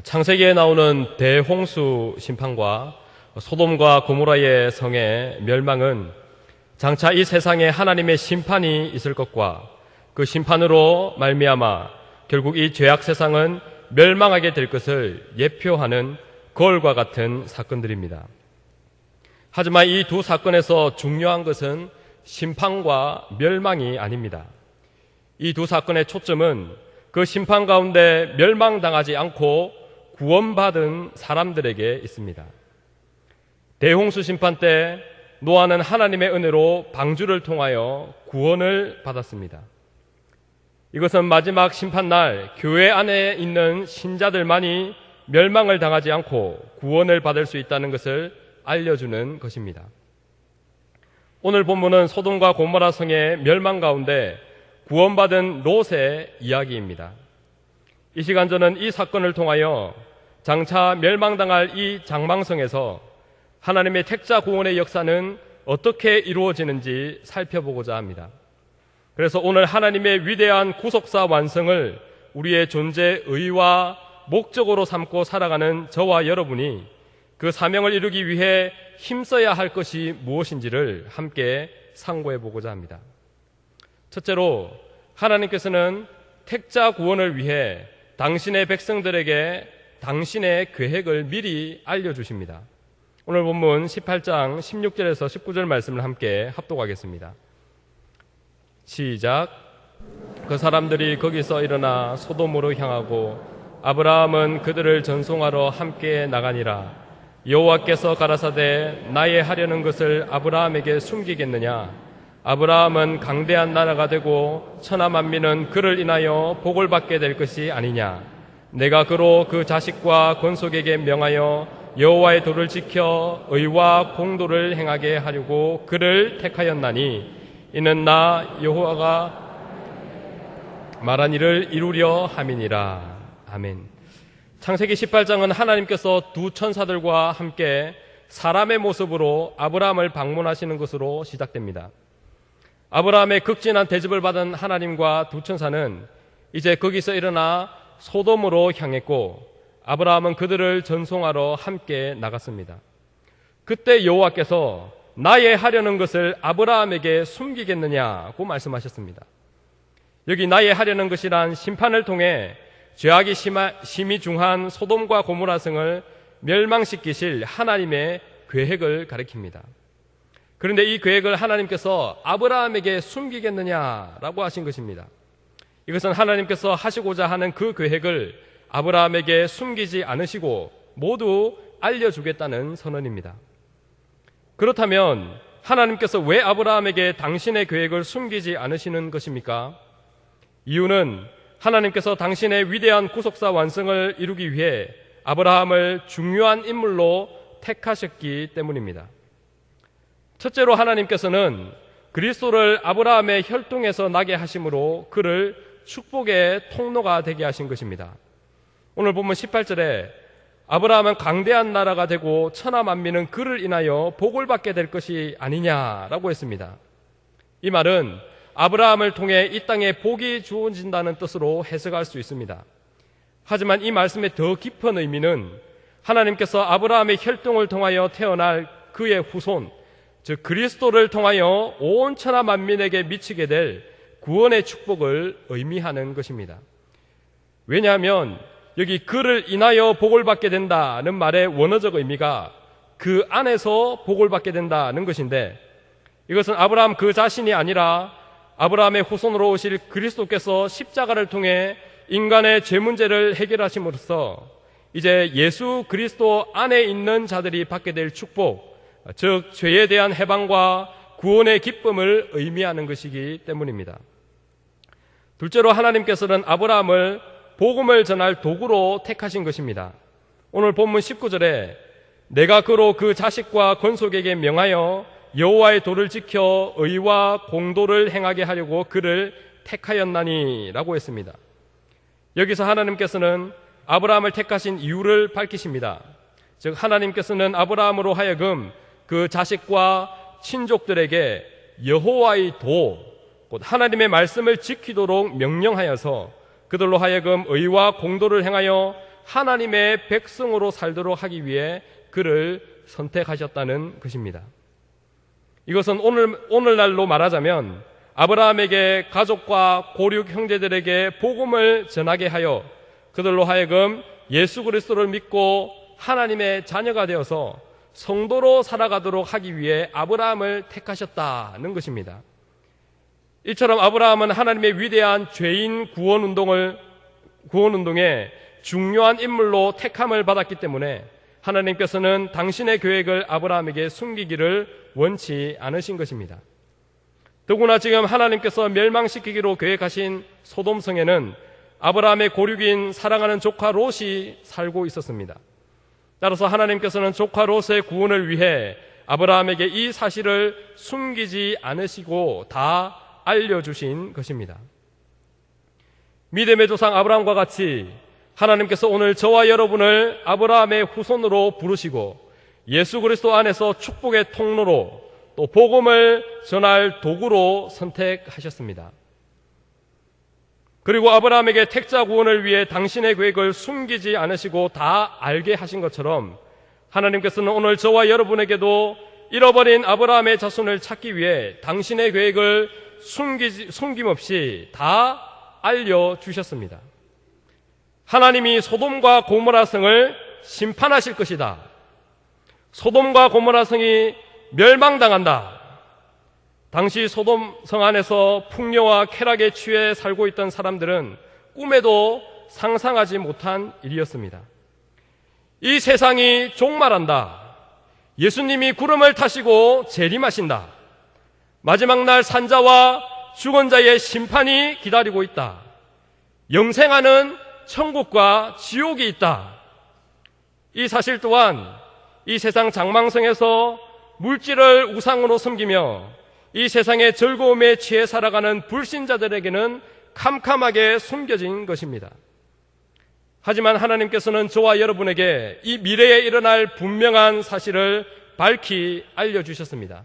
창세기에 나오는 대홍수 심판과 소돔과 고모라의 성의 멸망은 장차 이 세상에 하나님의 심판이 있을 것과 그 심판으로 말미암아 결국 이 죄악 세상은 멸망하게 될 것을 예표하는 거울과 같은 사건들입니다. 하지만 이 두 사건에서 중요한 것은 심판과 멸망이 아닙니다. 이 두 사건의 초점은 그 심판 가운데 멸망당하지 않고 구원받은 사람들에게 있습니다. 대홍수 심판 때 노아는 하나님의 은혜로 방주를 통하여 구원을 받았습니다. 이것은 마지막 심판날 교회 안에 있는 신자들만이 멸망을 당하지 않고 구원을 받을 수 있다는 것을 알려주는 것입니다. 오늘 본문은 소돔과 고모라 성의 멸망 가운데 구원받은 롯의 이야기입니다. 이 시간 저는 이 사건을 통하여 장차 멸망당할 이 장망성에서 하나님의 택자 구원의 역사는 어떻게 이루어지는지 살펴보고자 합니다. 그래서 오늘 하나님의 위대한 구속사 완성을 우리의 존재 의와 목적으로 삼고 살아가는 저와 여러분이 그 사명을 이루기 위해 힘써야 할 것이 무엇인지를 함께 상고해 보고자 합니다. 첫째로 하나님께서는 택자 구원을 위해 당신의 백성들에게 당신의 계획을 미리 알려주십니다. 오늘 본문 18장 16절에서 19절 말씀을 함께 합독하겠습니다. 시작. 그 사람들이 거기서 일어나 소돔으로 향하고 아브라함은 그들을 전송하러 함께 나가니라. 여호와께서 가라사대 나의 하려는 것을 아브라함에게 숨기겠느냐? 아브라함은 강대한 나라가 되고 천하 만민은 그를 인하여 복을 받게 될 것이 아니냐? 내가 그로 그 자식과 권속에게 명하여 여호와의 도를 지켜 의와 공도를 행하게 하려고 그를 택하였나니 이는 나 여호와가 말한 일을 이루려 함이니라. 아멘. 창세기 18장은 하나님께서 두 천사들과 함께 사람의 모습으로 아브라함을 방문하시는 것으로 시작됩니다. 아브라함의 극진한 대접을 받은 하나님과 두 천사는 이제 거기서 일어나 소돔으로 향했고 아브라함은 그들을 전송하러 함께 나갔습니다. 그때 여호와께서 나의 하려는 것을 아브라함에게 숨기겠느냐고 말씀하셨습니다. 여기 나의 하려는 것이란 심판을 통해 죄악이 심히 중한 소돔과 고모라 성을 멸망시키실 하나님의 계획을 가리킵니다. 그런데 이 계획을 하나님께서 아브라함에게 숨기겠느냐라고 하신 것입니다. 이것은 하나님께서 하시고자 하는 그 계획을 아브라함에게 숨기지 않으시고 모두 알려주겠다는 선언입니다. 그렇다면 하나님께서 왜 아브라함에게 당신의 계획을 숨기지 않으시는 것입니까? 이유는 하나님께서 당신의 위대한 구속사 완성을 이루기 위해 아브라함을 중요한 인물로 택하셨기 때문입니다. 첫째로 하나님께서는 그리스도를 아브라함의 혈통에서 나게 하심으로 그를 축복의 통로가 되게 하신 것입니다. 오늘 보면 18절에 아브라함은 강대한 나라가 되고 천하 만민은 그를 인하여 복을 받게 될 것이 아니냐라고 했습니다. 이 말은 아브라함을 통해 이 땅에 복이 주어진다는 뜻으로 해석할 수 있습니다. 하지만 이 말씀의 더 깊은 의미는 하나님께서 아브라함의 혈통을 통하여 태어날 그의 후손, 즉 그리스도를 통하여 온 천하 만민에게 미치게 될 구원의 축복을 의미하는 것입니다. 왜냐하면 여기 그를 인하여 복을 받게 된다는 말의 원어적 의미가 그 안에서 복을 받게 된다는 것인데, 이것은 아브라함 그 자신이 아니라 아브라함의 후손으로 오실 그리스도께서 십자가를 통해 인간의 죄 문제를 해결하심으로써 이제 예수 그리스도 안에 있는 자들이 받게 될 축복, 즉 죄에 대한 해방과 구원의 기쁨을 의미하는 것이기 때문입니다. 둘째로 하나님께서는 아브라함을 복음을 전할 도구로 택하신 것입니다. 오늘 본문 19절에 내가 그로 그 자식과 권속에게 명하여 여호와의 도를 지켜 의와 공도를 행하게 하려고 그를 택하였나니 라고 했습니다. 여기서 하나님께서는 아브라함을 택하신 이유를 밝히십니다. 즉 하나님께서는 아브라함으로 하여금 그 자식과 친족들에게 여호와의 도, 곧 하나님의 말씀을 지키도록 명령하여서 그들로 하여금 의와 공도를 행하여 하나님의 백성으로 살도록 하기 위해 그를 선택하셨다는 것입니다. 이것은 오늘날로 말하자면 아브라함에게 가족과 고륙 형제들에게 복음을 전하게 하여 그들로 하여금 예수 그리스도를 믿고 하나님의 자녀가 되어서 성도로 살아가도록 하기 위해 아브라함을 택하셨다는 것입니다. 이처럼 아브라함은 하나님의 위대한 죄인 구원운동에 중요한 인물로 택함을 받았기 때문에 하나님께서는 당신의 계획을 아브라함에게 숨기기를 원치 않으신 것입니다. 더구나 지금 하나님께서 멸망시키기로 계획하신 소돔성에는 아브라함의 고륙인 사랑하는 조카 롯이 살고 있었습니다. 따라서 하나님께서는 조카 롯의 구원을 위해 아브라함에게 이 사실을 숨기지 않으시고 다 알려주신 것입니다. 믿음의 조상 아브라함과 같이 하나님께서 오늘 저와 여러분을 아브라함의 후손으로 부르시고 예수 그리스도 안에서 축복의 통로로 또 복음을 전할 도구로 선택하셨습니다. 그리고 아브라함에게 택자 구원을 위해 당신의 계획을 숨기지 않으시고 다 알게 하신 것처럼 하나님께서는 오늘 저와 여러분에게도 잃어버린 아브라함의 자손을 찾기 위해 당신의 계획을 숨김없이 다 알려주셨습니다. 하나님이 소돔과 고모라 성을 심판하실 것이다. 소돔과 고모라 성이 멸망당한다. 당시 소돔 성 안에서 풍요와 쾌락에 취해 살고 있던 사람들은 꿈에도 상상하지 못한 일이었습니다. 이 세상이 종말한다. 예수님이 구름을 타시고 재림하신다. 마지막 날 산자와 죽은 자의 심판이 기다리고 있다. 영생하는 천국과 지옥이 있다. 이 사실 또한 이 세상 장망성에서 물질을 우상으로 섬기며 이 세상의 즐거움에 취해 살아가는 불신자들에게는 캄캄하게 숨겨진 것입니다. 하지만 하나님께서는 저와 여러분에게 이 미래에 일어날 분명한 사실을 밝히 알려주셨습니다.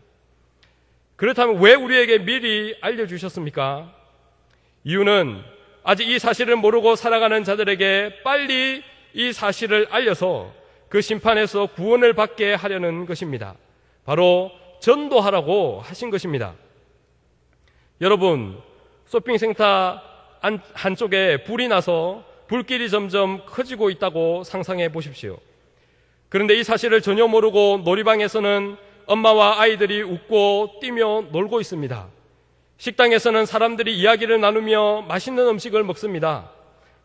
그렇다면 왜 우리에게 미리 알려주셨습니까? 이유는 아직 이 사실을 모르고 살아가는 자들에게 빨리 이 사실을 알려서 그 심판에서 구원을 받게 하려는 것입니다. 바로 전도하라고 하신 것입니다. 여러분, 쇼핑센터 한쪽에 불이 나서 불길이 점점 커지고 있다고 상상해 보십시오. 그런데 이 사실을 전혀 모르고 놀이방에서는 엄마와 아이들이 웃고 뛰며 놀고 있습니다. 식당에서는 사람들이 이야기를 나누며 맛있는 음식을 먹습니다.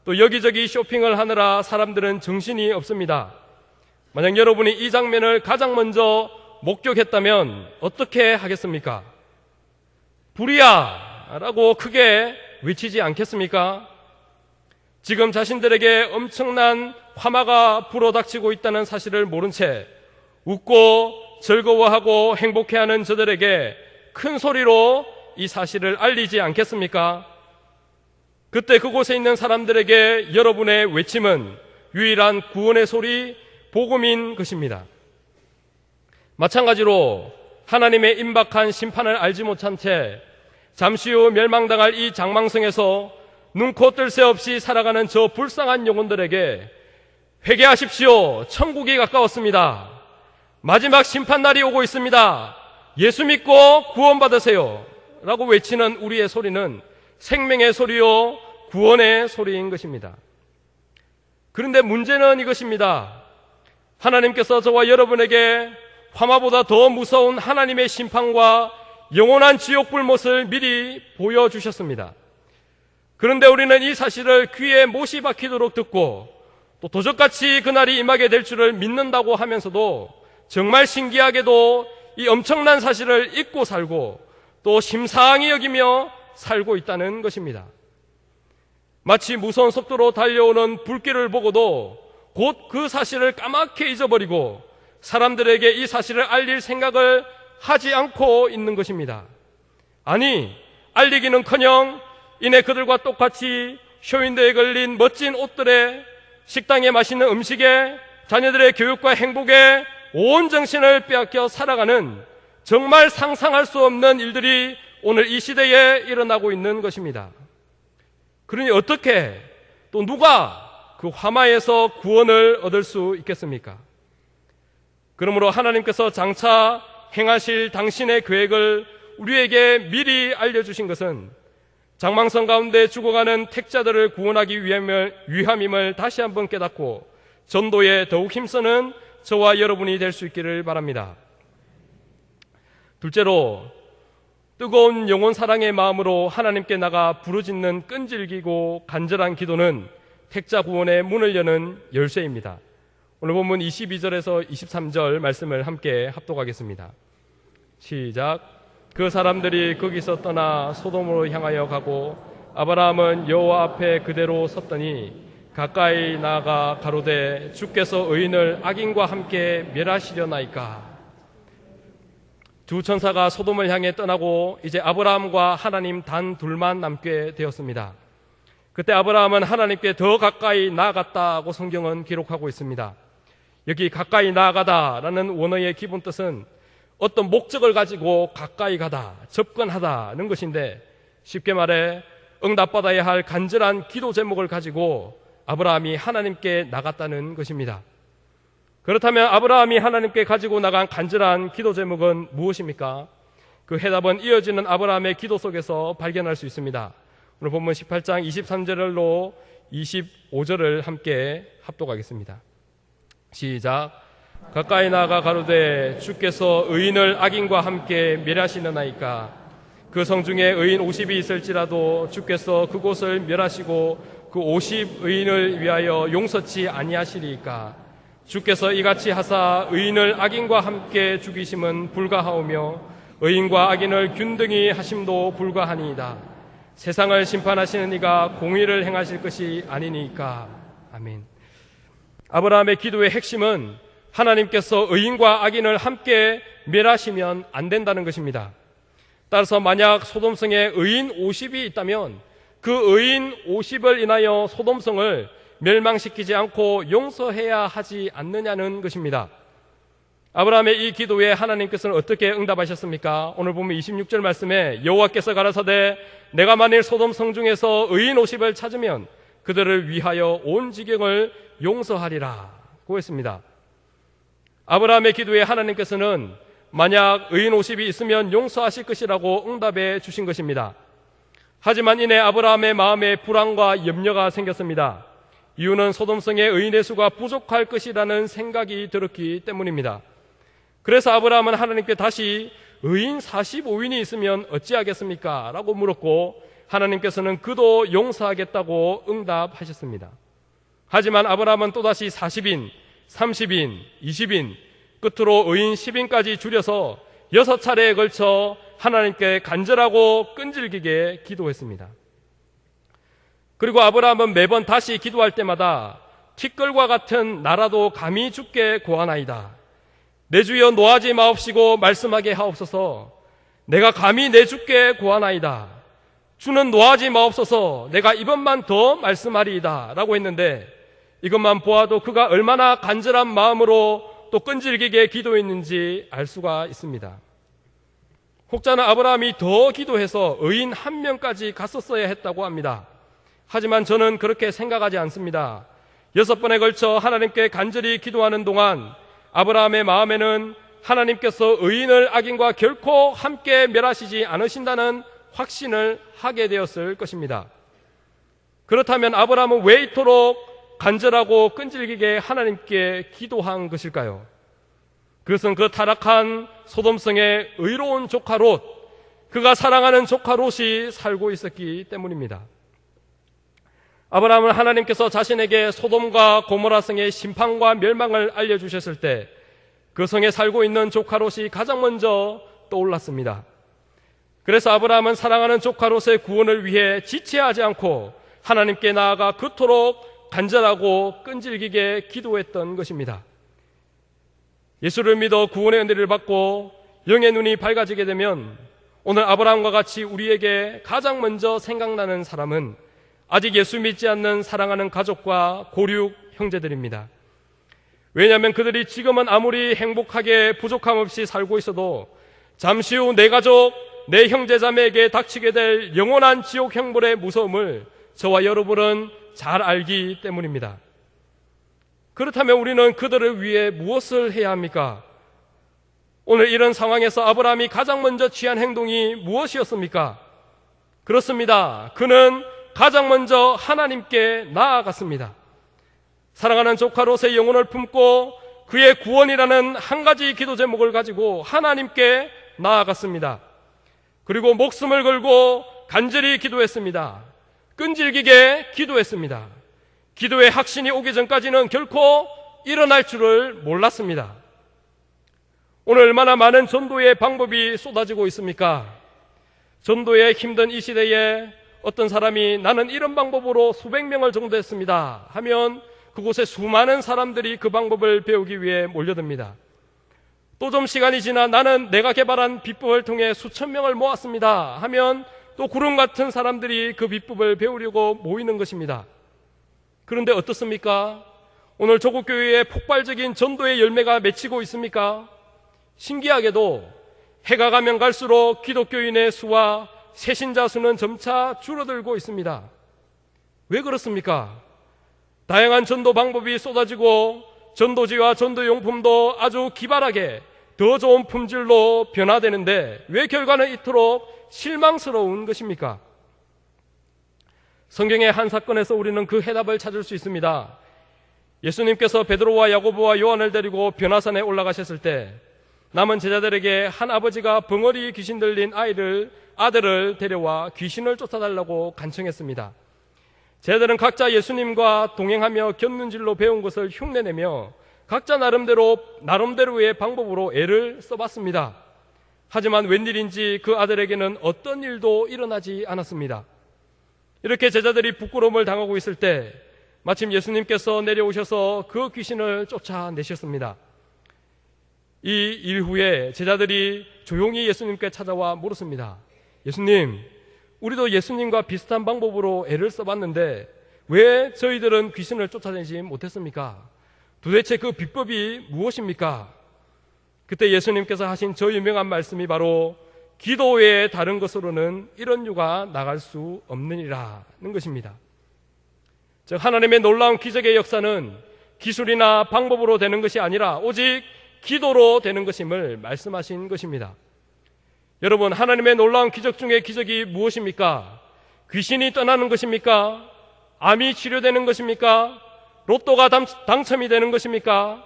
또 여기저기 쇼핑을 하느라 사람들은 정신이 없습니다. 만약 여러분이 이 장면을 가장 먼저 목격했다면 어떻게 하겠습니까? 불이야! 라고 크게 외치지 않겠습니까? 지금 자신들에게 엄청난 화마가 불어닥치고 있다는 사실을 모른 채 웃고 즐거워하고 행복해하는 저들에게 큰 소리로 이 사실을 알리지 않겠습니까? 그때 그곳에 있는 사람들에게 여러분의 외침은 유일한 구원의 소리, 복음인 것입니다. 마찬가지로 하나님의 임박한 심판을 알지 못한 채 잠시 후 멸망당할 이 장망성에서 눈코 뜰 새 없이 살아가는 저 불쌍한 영혼들에게 회개하십시오. 천국이 가까웠습니다. 마지막 심판날이 오고 있습니다. 예수 믿고 구원받으세요. 라고 외치는 우리의 소리는 생명의 소리요 구원의 소리인 것입니다. 그런데 문제는 이것입니다. 하나님께서 저와 여러분에게 화마보다 더 무서운 하나님의 심판과 영원한 지옥 불못을 미리 보여주셨습니다. 그런데 우리는 이 사실을 귀에 못이 박히도록 듣고 또 도적같이 그날이 임하게 될 줄을 믿는다고 하면서도 정말 신기하게도 이 엄청난 사실을 잊고 살고 또 심상히 여기며 살고 있다는 것입니다. 마치 무서운 속도로 달려오는 불길을 보고도 곧 그 사실을 까맣게 잊어버리고 사람들에게 이 사실을 알릴 생각을 하지 않고 있는 것입니다. 아니, 알리기는커녕 이내 그들과 똑같이 쇼윈도에 걸린 멋진 옷들에 식당에 맛있는 음식에 자녀들의 교육과 행복에 온 정신을 빼앗겨 살아가는 정말 상상할 수 없는 일들이 오늘 이 시대에 일어나고 있는 것입니다. 그러니 어떻게 또 누가 그 화마에서 구원을 얻을 수 있겠습니까? 그러므로 하나님께서 장차 행하실 당신의 계획을 우리에게 미리 알려주신 것은 장망성 가운데 죽어가는 택자들을 구원하기 위함임을 다시 한번 깨닫고 전도에 더욱 힘쓰는 저와 여러분이 될 수 있기를 바랍니다. 둘째로, 뜨거운 영혼 사랑의 마음으로 하나님께 나가 부르짖는 끈질기고 간절한 기도는 택자 구원의 문을 여는 열쇠입니다. 오늘 본문 22절에서 23절 말씀을 함께 합독하겠습니다. 시작. 그 사람들이 거기서 떠나 소돔으로 향하여 가고 아브라함은 여호와 앞에 그대로 섰더니 가까이 나아가 가로되 주께서 의인을 악인과 함께 멸하시려나이까. 두 천사가 소돔을 향해 떠나고 이제 아브라함과 하나님 단 둘만 남게 되었습니다. 그때 아브라함은 하나님께 더 가까이 나아갔다고 성경은 기록하고 있습니다. 여기 가까이 나아가다라는 원어의 기본 뜻은 어떤 목적을 가지고 가까이 가다, 접근하다는 것인데, 쉽게 말해 응답받아야 할 간절한 기도 제목을 가지고 아브라함이 하나님께 나갔다는 것입니다. 그렇다면 아브라함이 하나님께 가지고 나간 간절한 기도 제목은 무엇입니까? 그 해답은 이어지는 아브라함의 기도 속에서 발견할 수 있습니다. 오늘 본문 18장 23절로 25절을 함께 합독하겠습니다. 시작. 가까이 나아가 가로되 주께서 의인을 악인과 함께 멸하시느나이까. 그 성중에 의인 50이 있을지라도 주께서 그곳을 멸하시고 그 50 의인을 위하여 용서치 아니하시리이까. 주께서 이같이 하사 의인을 악인과 함께 죽이심은 불가하오며 의인과 악인을 균등히 하심도 불가하니이다. 세상을 심판하시는 이가 공의를 행하실 것이 아니니까. 아멘. 아브라함의 기도의 핵심은 하나님께서 의인과 악인을 함께 멸하시면 안 된다는 것입니다. 따라서 만약 소돔성에 의인 50이 있다면 그 의인 50을 인하여 소돔성을 멸망시키지 않고 용서해야 하지 않느냐는 것입니다. 아브라함의 이 기도에 하나님께서는 어떻게 응답하셨습니까? 오늘 보면 26절 말씀에 여호와께서 가라사대 내가 만일 소돔성 중에서 의인 50을 찾으면 그들을 위하여 온 지경을 용서하리라 고 했습니다. 아브라함의 기도에 하나님께서는 만약 의인 50이 있으면 용서하실 것이라고 응답해 주신 것입니다. 하지만 이내 아브라함의 마음에 불안과 염려가 생겼습니다. 이유는 소돔성의 의인의 수가 부족할 것이라는 생각이 들었기 때문입니다. 그래서 아브라함은 하나님께 다시 의인 45인이 있으면 어찌하겠습니까? 라고 물었고 하나님께서는 그도 용서하겠다고 응답하셨습니다. 하지만 아브라함은 또다시 40인, 30인, 20인, 끝으로 의인 10인까지 줄여서 6차례에 걸쳐 하나님께 간절하고 끈질기게 기도했습니다. 그리고 아브라함은 매번 다시 기도할 때마다 티끌과 같은 나라도 감히 죽게 고하나이다. 내 주여 노하지 마옵시고 말씀하게 하옵소서. 내가 감히 내 주께 고하나이다. 주는 노하지 마옵소서. 내가 이번만 더 말씀하리이다 라고 했는데 이것만 보아도 그가 얼마나 간절한 마음으로 또 끈질기게 기도했는지 알 수가 있습니다. 혹자는 아브라함이 더 기도해서 의인 1명까지 갔었어야 했다고 합니다. 하지만 저는 그렇게 생각하지 않습니다. 6번에 걸쳐 하나님께 간절히 기도하는 동안 아브라함의 마음에는 하나님께서 의인을 악인과 결코 함께 멸하시지 않으신다는 확신을 하게 되었을 것입니다. 그렇다면 아브라함은 왜 이토록 간절하고 끈질기게 하나님께 기도한 것일까요? 그것은 그 타락한 소돔성의 의로운 조카 롯, 그가 사랑하는 조카 롯이 살고 있었기 때문입니다. 아브라함은 하나님께서 자신에게 소돔과 고모라 성의 심판과 멸망을 알려주셨을 때 그 성에 살고 있는 조카 롯이 가장 먼저 떠올랐습니다. 그래서 아브라함은 사랑하는 조카 롯의 구원을 위해 지체하지 않고 하나님께 나아가 그토록 간절하고 끈질기게 기도했던 것입니다. 예수를 믿어 구원의 은혜를 받고 영의 눈이 밝아지게 되면 오늘 아브라함과 같이 우리에게 가장 먼저 생각나는 사람은 아직 예수 믿지 않는 사랑하는 가족과 고륙 형제들입니다. 왜냐하면 그들이 지금은 아무리 행복하게 부족함 없이 살고 있어도 잠시 후 내 가족, 내 형제자매에게 닥치게 될 영원한 지옥 형벌의 무서움을 저와 여러분은 잘 알기 때문입니다. 그렇다면 우리는 그들을 위해 무엇을 해야 합니까? 오늘 이런 상황에서 아브라함이 가장 먼저 취한 행동이 무엇이었습니까? 그렇습니다. 그는 가장 먼저 하나님께 나아갔습니다. 사랑하는 조카 롯의 영혼을 품고 그의 구원이라는 한 가지 기도 제목을 가지고 하나님께 나아갔습니다. 그리고 목숨을 걸고 간절히 기도했습니다. 끈질기게 기도했습니다. 기도의 확신이 오기 전까지는 결코 일어날 줄을 몰랐습니다. 오늘 얼마나 많은 전도의 방법이 쏟아지고 있습니까? 전도에 힘든 이 시대에 어떤 사람이 나는 이런 방법으로 수백 명을 전도했습니다 하면 그곳에 수많은 사람들이 그 방법을 배우기 위해 몰려듭니다. 또 좀 시간이 지나 나는 내가 개발한 비법을 통해 수천 명을 모았습니다 하면 또 구름 같은 사람들이 그 비법을 배우려고 모이는 것입니다. 그런데 어떻습니까? 오늘 조국교회에 폭발적인 전도의 열매가 맺히고 있습니까? 신기하게도 해가 가면 갈수록 기독교인의 수와 새신자 수는 점차 줄어들고 있습니다. 왜 그렇습니까? 다양한 전도 방법이 쏟아지고 전도지와 전도용품도 아주 기발하게 더 좋은 품질로 변화되는데 왜 결과는 이토록 실망스러운 것입니까? 성경의 한 사건에서 우리는 그 해답을 찾을 수 있습니다. 예수님께서 베드로와 야고보와 요한을 데리고 변화산에 올라가셨을 때 남은 제자들에게 한 아버지가 벙어리 귀신 들린 아들을 데려와 귀신을 쫓아달라고 간청했습니다. 제자들은 각자 예수님과 동행하며 곁눈질로 배운 것을 흉내내며 각자 나름대로의 방법으로 애를 써봤습니다. 하지만 웬일인지 그 아들에게는 어떤 일도 일어나지 않았습니다. 이렇게 제자들이 부끄러움을 당하고 있을 때 마침 예수님께서 내려오셔서 그 귀신을 쫓아내셨습니다. 이 일 후에 제자들이 조용히 예수님께 찾아와 물었습니다. 예수님, 우리도 예수님과 비슷한 방법으로 애를 써봤는데 왜 저희들은 귀신을 쫓아내지 못했습니까? 도대체 그 비법이 무엇입니까? 그때 예수님께서 하신 저 유명한 말씀이 바로 기도 외에 다른 것으로는 이런 유가 나갈 수 없느니라는 것입니다. 즉 하나님의 놀라운 기적의 역사는 기술이나 방법으로 되는 것이 아니라 오직 기도로 되는 것임을 말씀하신 것입니다. 여러분, 하나님의 놀라운 기적 중에 기적이 무엇입니까? 귀신이 떠나는 것입니까? 암이 치료되는 것입니까? 로또가 당첨이 되는 것입니까?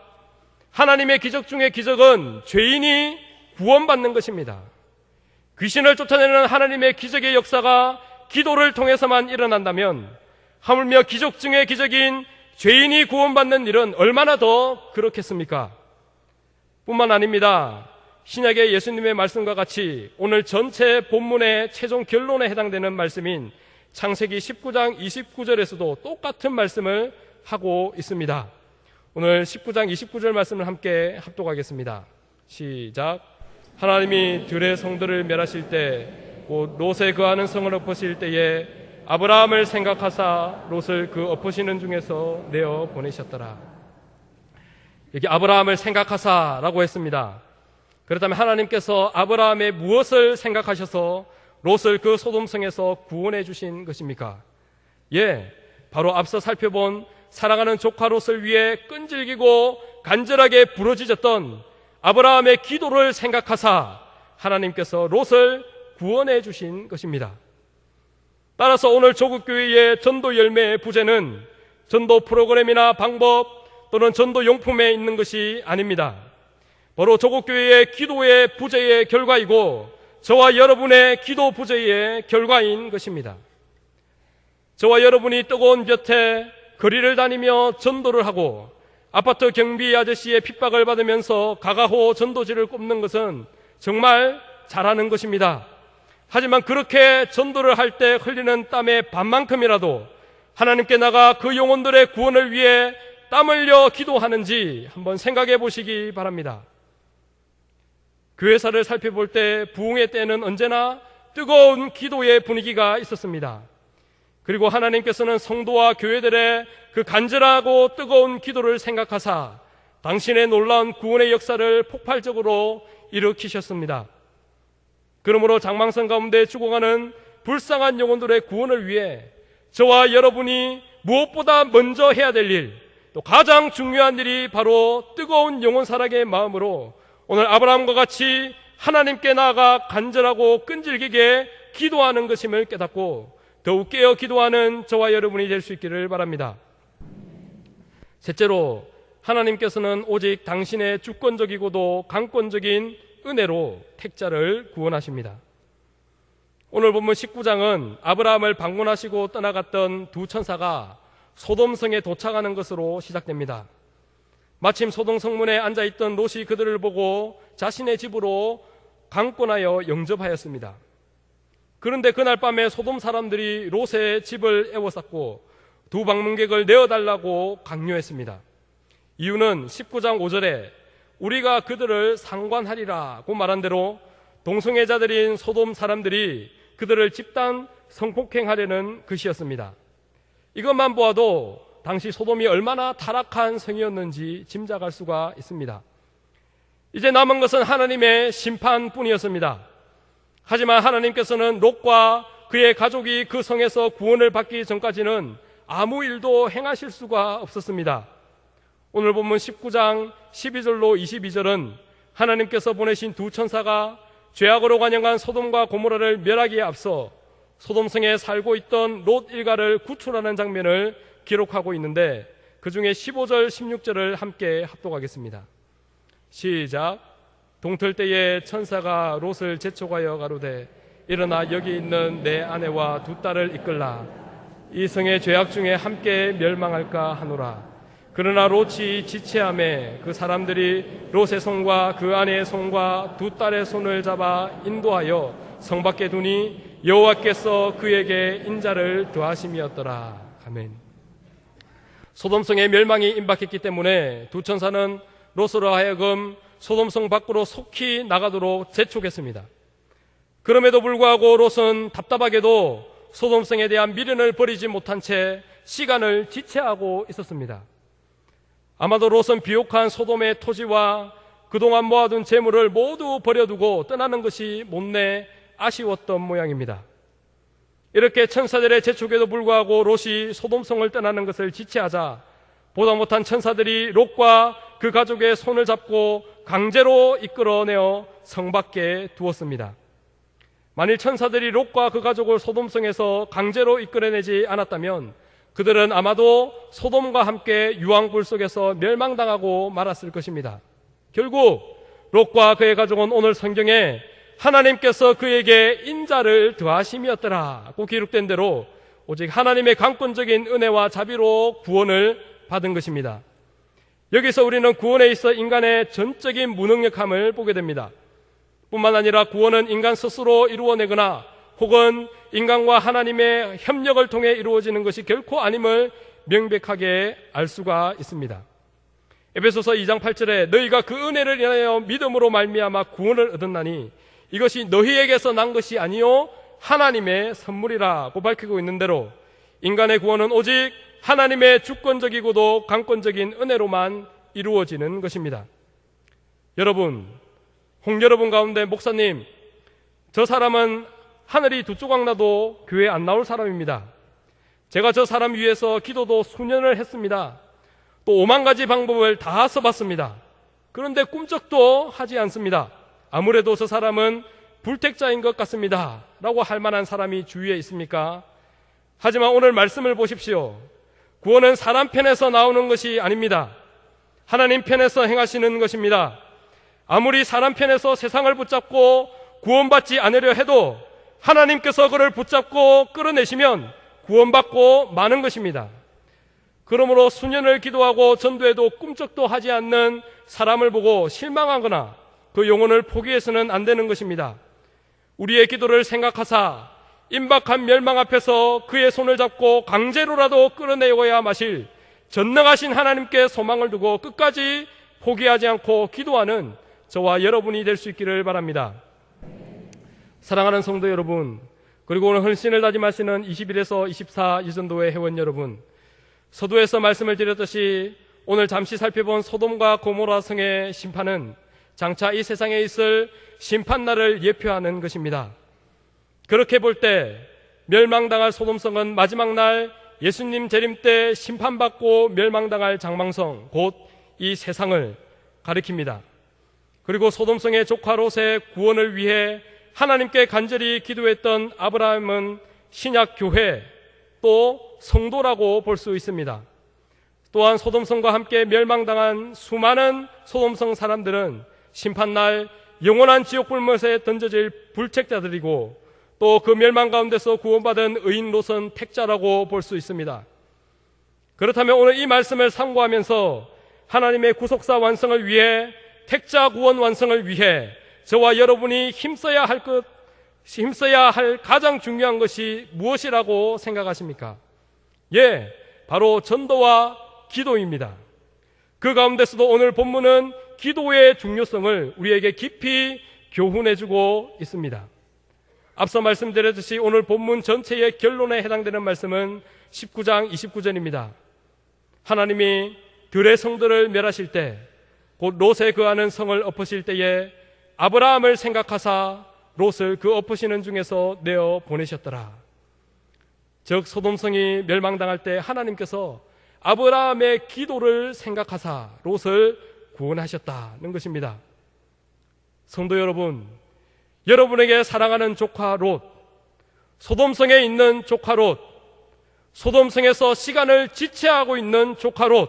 하나님의 기적 중에 기적은 죄인이 구원받는 것입니다. 귀신을 쫓아내는 하나님의 기적의 역사가 기도를 통해서만 일어난다면 하물며 기적 중의 기적인 죄인이 구원받는 일은 얼마나 더 그렇겠습니까? 뿐만 아닙니다. 신약의 예수님의 말씀과 같이 오늘 전체 본문의 최종 결론에 해당되는 말씀인 창세기 19장 29절에서도 똑같은 말씀을 하고 있습니다. 오늘 19장 29절 말씀을 함께 합독하겠습니다. 시작. 하나님이 들의 성들을 멸하실 때 곧 롯에 거하는 성을 엎으실 때에 아브라함을 생각하사 롯을 그 엎으시는 중에서 내어 보내셨더라. 여기 아브라함을 생각하사라고 했습니다. 그렇다면 하나님께서 아브라함의 무엇을 생각하셔서 롯을 그 소돔성에서 구원해 주신 것입니까? 바로 앞서 살펴본 사랑하는 조카 롯을 위해 끈질기고 간절하게 부르짖었던 아브라함의 기도를 생각하사 하나님께서 롯을 구원해 주신 것입니다. 따라서 오늘 조국교회의 전도 열매의 부재는 전도 프로그램이나 방법 또는 전도 용품에 있는 것이 아닙니다. 바로 조국교회의 기도의 부재의 결과이고 저와 여러분의 기도 부재의 결과인 것입니다. 저와 여러분이 뜨거운 볕에 거리를 다니며 전도를 하고 아파트 경비 아저씨의 핍박을 받으면서 가가호 전도지를 꼽는 것은 정말 잘하는 것입니다. 하지만 그렇게 전도를 할 때 흘리는 땀의 반만큼이라도 하나님께 나가 그 영혼들의 구원을 위해 땀 흘려 기도하는지 한번 생각해 보시기 바랍니다. 교회사를 살펴볼 때 부흥의 때는 언제나 뜨거운 기도의 분위기가 있었습니다. 그리고 하나님께서는 성도와 교회들의 그 간절하고 뜨거운 기도를 생각하사 당신의 놀라운 구원의 역사를 폭발적으로 일으키셨습니다. 그러므로 장망성 가운데 죽어가는 불쌍한 영혼들의 구원을 위해 저와 여러분이 무엇보다 먼저 해야 될 일, 또 가장 중요한 일이 바로 뜨거운 영혼 사랑의 마음으로 오늘 아브라함과 같이 하나님께 나아가 간절하고 끈질기게 기도하는 것임을 깨닫고 더욱 깨어 기도하는 저와 여러분이 될 수 있기를 바랍니다. 셋째로, 하나님께서는 오직 당신의 주권적이고도 강권적인 은혜로 택자를 구원하십니다. 오늘 본문 19장은 아브라함을 방문하시고 떠나갔던 두 천사가 소돔성에 도착하는 것으로 시작됩니다. 마침 소돔 성문에 앉아있던 롯이 그들을 보고 자신의 집으로 강권하여 영접하였습니다. 그런데 그날 밤에 소돔 사람들이 롯의 집을 에워쌌고 두 방문객을 내어달라고 강요했습니다. 이유는 19장 5절에 우리가 그들을 상관하리라고 말한 대로 동성애자들인 소돔 사람들이 그들을 집단 성폭행하려는 것이었습니다. 이것만 보아도 당시 소돔이 얼마나 타락한 성이었는지 짐작할 수가 있습니다. 이제 남은 것은 하나님의 심판뿐이었습니다. 하지만 하나님께서는 롯과 그의 가족이 그 성에서 구원을 받기 전까지는 아무 일도 행하실 수가 없었습니다. 오늘 본문 19장 12절로 22절은 하나님께서 보내신 두 천사가 죄악으로 관영한 소돔과 고모라를 멸하기에 앞서 소돔성에 살고 있던 롯 일가를 구출하는 장면을 기록하고 있는데 그 중에 15절 16절을 함께 합독하겠습니다. 시작. 동틀 때에 천사가 롯을 재촉하여 가로되 일어나 여기 있는 내 아내와 두 딸을 이끌라. 이 성의 죄악 중에 함께 멸망할까 하노라. 그러나 롯이 지체하매 그 사람들이 롯의 손과 그 아내의 손과 두 딸의 손을 잡아 인도하여 성 밖에 두니 여호와께서 그에게 인자를 더하심이었더라. 아멘. 소돔성의 멸망이 임박했기 때문에 두 천사는 롯으로 하여금 소돔성 밖으로 속히 나가도록 재촉했습니다. 그럼에도 불구하고 롯은 답답하게도 소돔성에 대한 미련을 버리지 못한 채 시간을 지체하고 있었습니다. 아마도 롯은 비옥한 소돔의 토지와 그동안 모아둔 재물을 모두 버려두고 떠나는 것이 못내 아쉬웠던 모양입니다. 이렇게 천사들의 재촉에도 불구하고 롯이 소돔성을 떠나는 것을 지체하자 보다 못한 천사들이 롯과 그 가족의 손을 잡고 강제로 이끌어내어 성 밖에 두었습니다. 만일 천사들이 롯과 그 가족을 소돔성에서 강제로 이끌어내지 않았다면 그들은 아마도 소돔과 함께 유황불 속에서 멸망당하고 말았을 것입니다. 결국 롯과 그의 가족은 오늘 성경에 하나님께서 그에게 인자를 더하심이었더라고 기록된 대로 오직 하나님의 강권적인 은혜와 자비로 구원을 받은 것입니다. 여기서 우리는 구원에 있어 인간의 전적인 무능력함을 보게 됩니다. 뿐만 아니라 구원은 인간 스스로 이루어내거나 혹은 인간과 하나님의 협력을 통해 이루어지는 것이 결코 아님을 명백하게 알 수가 있습니다. 에베소서 2장 8절에 너희가 그 은혜를 인하여 믿음으로 말미암아 구원을 얻었나니 이것이 너희에게서 난 것이 아니요 하나님의 선물이라고 밝히고 있는 대로 인간의 구원은 오직 하나님의 주권적이고도 강권적인 은혜로만 이루어지는 것입니다. 여러분, 여러분 가운데 목사님, 저 사람은 하늘이 두 조각 나도 교회 안 나올 사람입니다. 제가 저 사람 위해서 기도도 수년을 했습니다. 또 5만 가지 방법을 다 써봤습니다. 그런데 꿈쩍도 하지 않습니다. 아무래도 저 사람은 불택자인 것 같습니다 라고 할 만한 사람이 주위에 있습니까? 하지만 오늘 말씀을 보십시오. 구원은 사람 편에서 나오는 것이 아닙니다. 하나님 편에서 행하시는 것입니다. 아무리 사람 편에서 세상을 붙잡고 구원받지 않으려 해도 하나님께서 그를 붙잡고 끌어내시면 구원받고 마는 것입니다. 그러므로 수년을 기도하고 전도해도 꿈쩍도 하지 않는 사람을 보고 실망하거나 그 영혼을 포기해서는 안 되는 것입니다. 우리의 기도를 생각하사 임박한 멸망 앞에서 그의 손을 잡고 강제로라도 끌어내어야 마실 전능하신 하나님께 소망을 두고 끝까지 포기하지 않고 기도하는 저와 여러분이 될 수 있기를 바랍니다. 사랑하는 성도 여러분, 그리고 오늘 헌신을 다짐하시는 21에서 24 이전도회 회원 여러분, 서두에서 말씀을 드렸듯이 오늘 잠시 살펴본 소돔과 고모라 성의 심판은 장차 이 세상에 있을 심판날을 예표하는 것입니다. 그렇게 볼 때 멸망당할 소돔성은 마지막 날 예수님 재림 때 심판받고 멸망당할 장망성, 곧 이 세상을 가리킵니다. 그리고 소돔성의 조카 롯의 구원을 위해 하나님께 간절히 기도했던 아브라함은 신약 교회, 또 성도라고 볼 수 있습니다. 또한 소돔성과 함께 멸망당한 수많은 소돔성 사람들은 심판날 영원한 지옥 불못에 던져질 불책자들이고, 또 그 멸망 가운데서 구원받은 의인 롯은 택자라고 볼 수 있습니다. 그렇다면 오늘 이 말씀을 상고하면서 하나님의 구속사 완성을 위해, 택자 구원 완성을 위해 저와 여러분이 힘써야 할 가장 중요한 것이 무엇이라고 생각하십니까? 예, 바로 전도와 기도입니다. 그 가운데서도 오늘 본문은 기도의 중요성을 우리에게 깊이 교훈해주고 있습니다. 앞서 말씀드렸듯이 오늘 본문 전체의 결론에 해당되는 말씀은 19장 29절입니다. 하나님이 들의 성들을 멸하실 때, 곧 롯에 거하는 성을 엎으실 때에 아브라함을 생각하사 롯을 그 엎으시는 중에서 내어 보내셨더라. 즉 소돔성이 멸망당할 때 하나님께서 아브라함의 기도를 생각하사 롯을 구원하셨다는 것입니다. 성도 여러분, 여러분에게 사랑하는 조카 롯, 소돔성에 있는 조카 롯, 소돔성에서 시간을 지체하고 있는 조카 롯,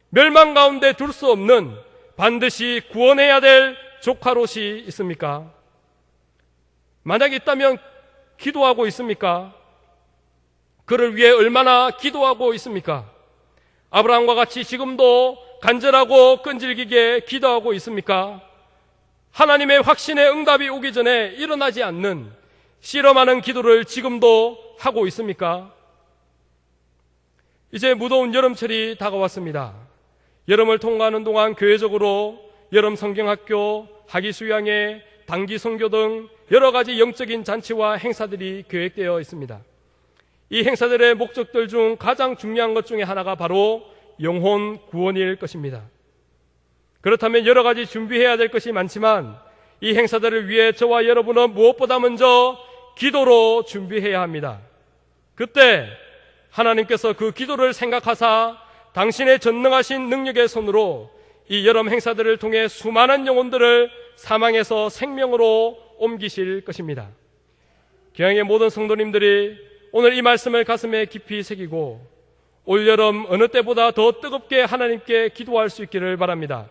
멸망 가운데 둘 수 없는 반드시 구원해야 될 조카 롯이 있습니까? 만약 있다면 기도하고 있습니까? 그를 위해 얼마나 기도하고 있습니까? 아브라함과 같이 지금도 간절하고 끈질기게 기도하고 있습니까? 하나님의 확신의 응답이 오기 전에 일어나지 않는 실험하는 기도를 지금도 하고 있습니까? 이제 무더운 여름철이 다가왔습니다. 여름을 통과하는 동안 교회적으로 여름 성경학교, 학위 수양회, 단기 선교 등 여러 가지 영적인 잔치와 행사들이 계획되어 있습니다. 이 행사들의 목적들 중 가장 중요한 것 중에 하나가 바로 영혼 구원일 것입니다. 그렇다면 여러 가지 준비해야 될 것이 많지만 이 행사들을 위해 저와 여러분은 무엇보다 먼저 기도로 준비해야 합니다. 그때 하나님께서 그 기도를 생각하사 당신의 전능하신 능력의 손으로 이 여름 행사들을 통해 수많은 영혼들을 사망에서 생명으로 옮기실 것입니다. 교양의 모든 성도님들이 오늘 이 말씀을 가슴에 깊이 새기고 올여름 어느 때보다 더 뜨겁게 하나님께 기도할 수 있기를 바랍니다.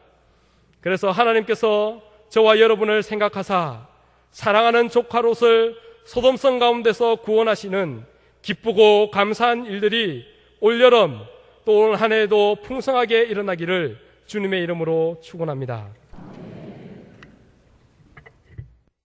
그래서 하나님께서 저와 여러분을 생각하사 사랑하는 조카 롯을 소돔성 가운데서 구원하시는 기쁘고 감사한 일들이 올여름 또 올 한 해에도 풍성하게 일어나기를 주님의 이름으로 축원합니다.